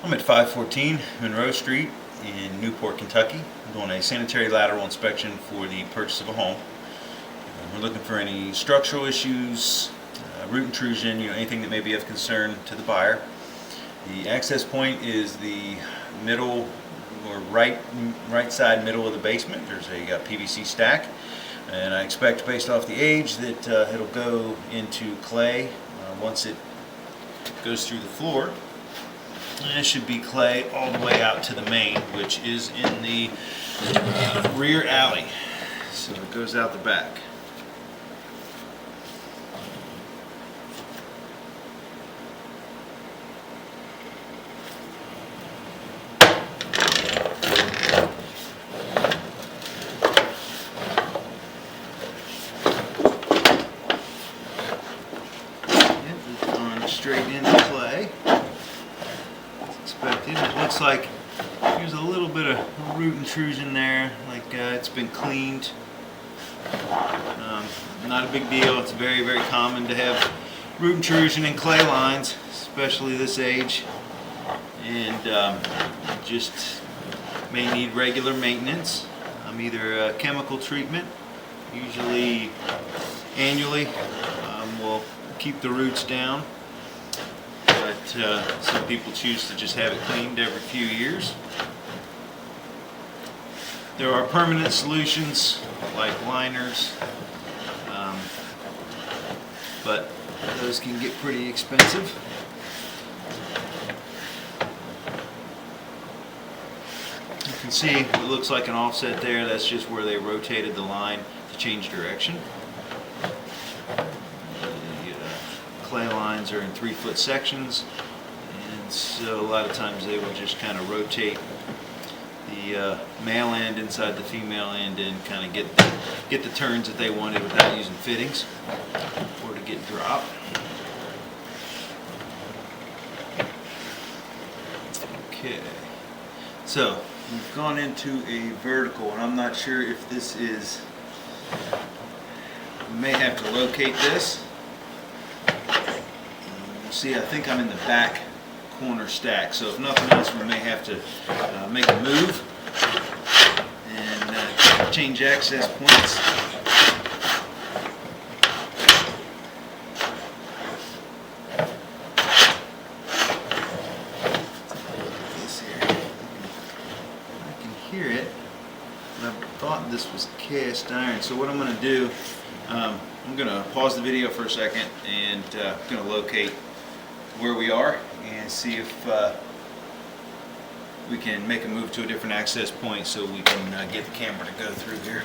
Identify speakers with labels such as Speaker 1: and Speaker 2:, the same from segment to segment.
Speaker 1: I'm at 514 Monroe Street in Newport, Kentucky. I'm doing a sanitary lateral inspection for the purchase of a home. We're looking for any structural issues, root intrusion, anything that may be of concern to the buyer. The access point is the middle or right side middle of the basement. There's a PVC stack, and I expect, based off the age, that it'll go into clay once it goes through the floor. And it should be clay all the way out to the main, which is in the rear alley. So it goes out the back. It's gone straight into clay. Expected. It looks like there's a little bit of root intrusion there, like it's been cleaned. Not a big deal. It's very, very common to have root intrusion in clay lines, especially this age, and just may need regular maintenance. Either chemical treatment, usually annually, will keep the roots down. But some people choose to just have it cleaned every few years. There are permanent solutions like liners, but those can get pretty expensive. You can see it looks like an offset there. That's just where they rotated the line to change direction. Clay lines are in 3-foot sections, and so a lot of times they will just kind of rotate the male end inside the female end and kind of get the turns that they wanted without using fittings or to get drop. Okay, so we've gone into a vertical, and I'm not sure if this is, we may have to locate this. See, I think I'm in the back corner stack, so if nothing else, we may have to make a move and change access points. This here, I can hear it, but I thought this was cast iron. So what I'm going to do, I'm going to pause the video for a second, and I'm going to locate where we are and see if we can make a move to a different access point so we can get the camera to go through here.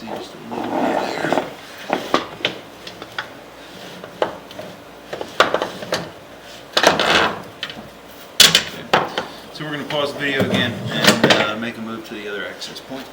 Speaker 1: see just a little bit here. So we're going to pause the video again and make a move to the other access point.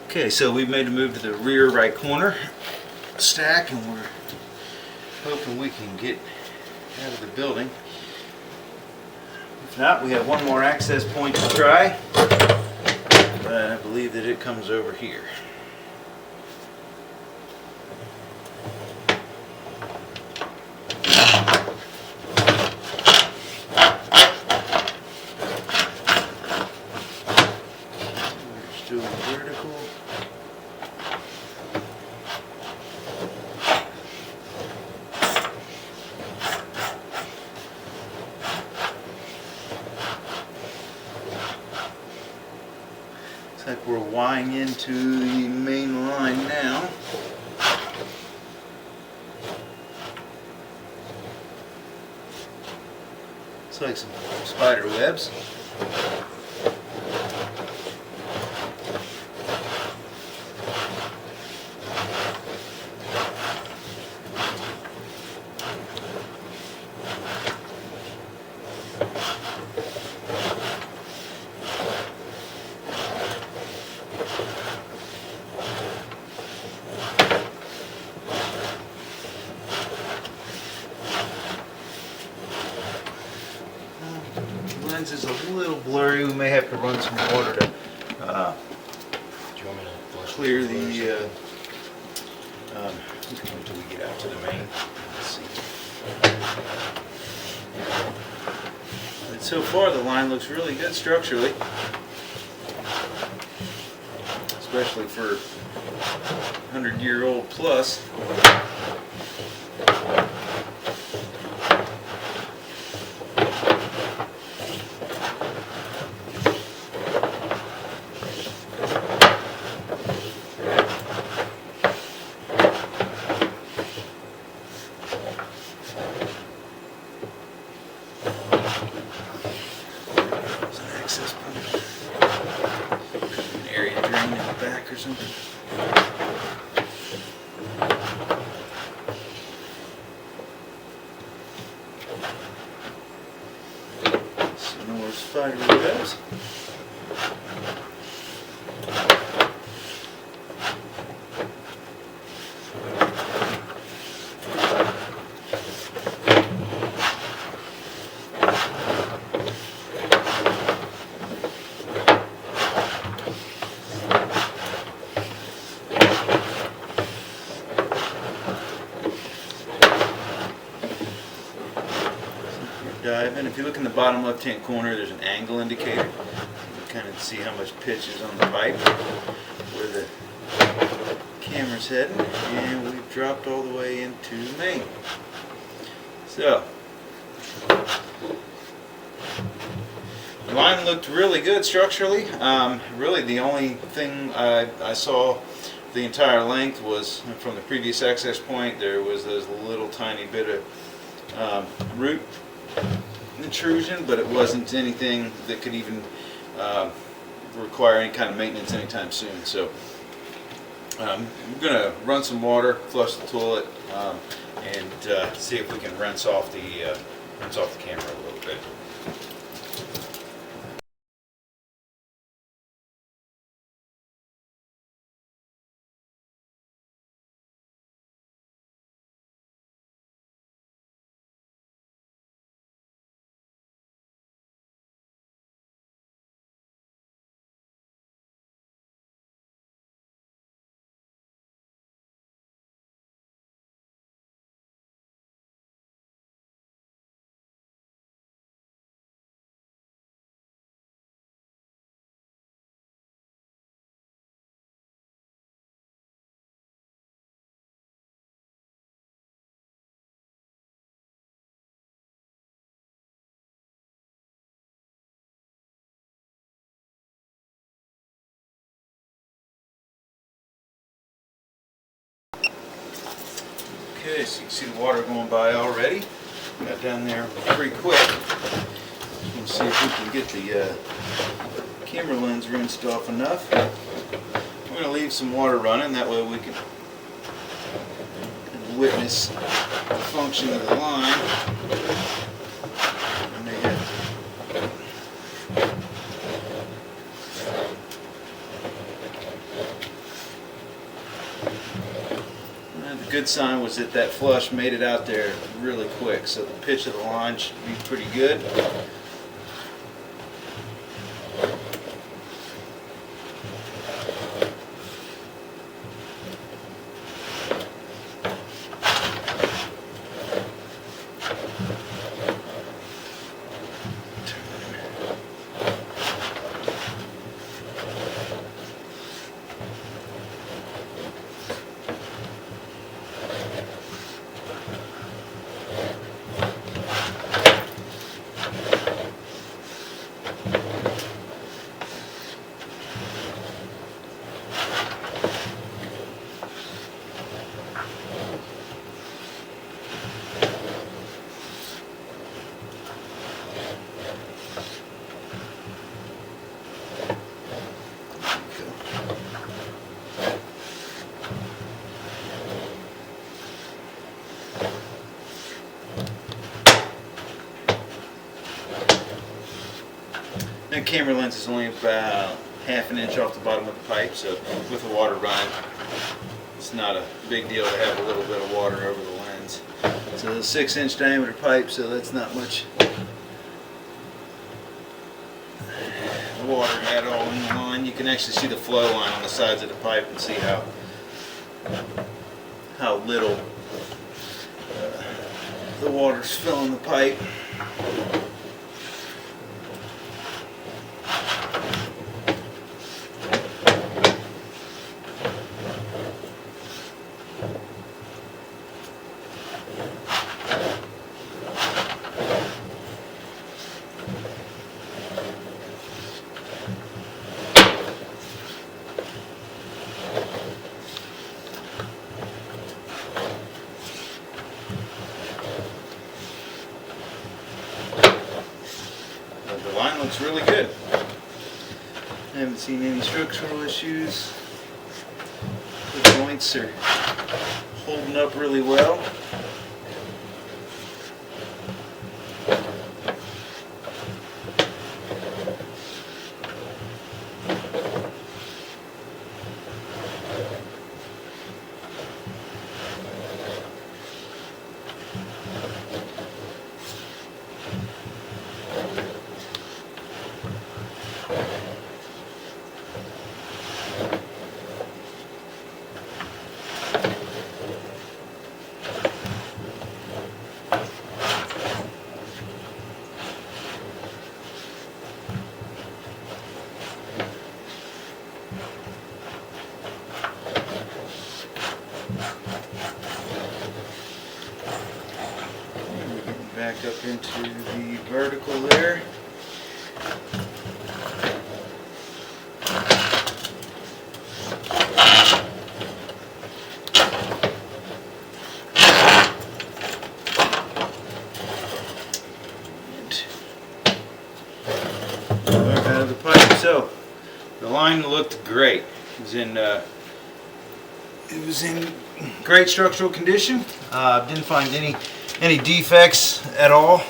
Speaker 1: Okay, so we've made a move to the rear right corner stack, and we're hoping we can get out of the building. If not, we have one more access point to try, but I believe that it comes over here. We're still vertical. Looks like we're wiring into the main line now. Looks like some spider webs. Lens is a little blurry. We may have to run some water to
Speaker 2: Do you want me to flush
Speaker 1: clear
Speaker 2: this
Speaker 1: the.
Speaker 2: or
Speaker 1: We can wait till we get out to the main. Let's see. But so far, the line looks really good structurally, especially for 100-year-old plus. Access point. An area drain in the back or something. spider webs. Diving. If you look in the bottom left hand corner, there's an angle indicator. You can kind of see how much pitch is on the pipe, where the camera's heading, and we've dropped all the way into Maine. So the line looked really good structurally. Really the only thing I saw the entire length was from the previous access point. There was this little tiny bit of root intrusion, but it wasn't anything that could even require any kind of maintenance anytime soon. So I'm going to run some water, flush the toilet, and see if we can rinse off the camera a little bit. Okay, so you can see the water going by already. Got down there pretty quick. Just want to see if we can get the camera lens rinsed off enough. I'm going to leave some water running, that way we can witness the function of the line. I may have the good sign was that that flush made it out there really quick, so the pitch of the line should be pretty good. That camera lens is only about half an inch off the bottom of the pipe, so with the water running, it's not a big deal to have a little bit of water over the lens. It's a 6-inch diameter pipe, so that's not much water at all in the line. You can actually see the flow line on the sides of the pipe and see how little the water's filling the pipe. The line looks really good. I haven't seen any structural issues. The joints are holding up really well. back up into the vertical there. Out of the pipe. So the line looked great. It was in great structural condition. Didn't find any defects at all.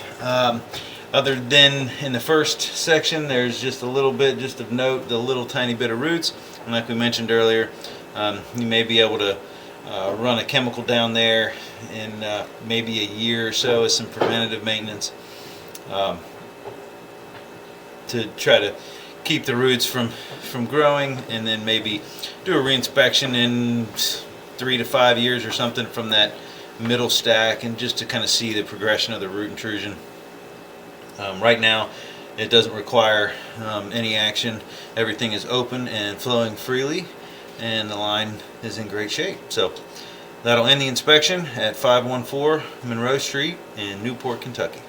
Speaker 1: Other than in the first section, there's just a little bit, just of note, the little tiny bit of roots. And like we mentioned earlier, you may be able to run a chemical down there in maybe a year or so as some preventative maintenance. To try to keep the roots from growing, and then maybe do a reinspection in 3 to 5 years or something from that middle stack, and just to kind of see the progression of the root intrusion. Right now it doesn't require any action. Everything is open and flowing freely, and the line is in great shape. So that'll end the inspection at 514 Monroe Street in Newport, Kentucky.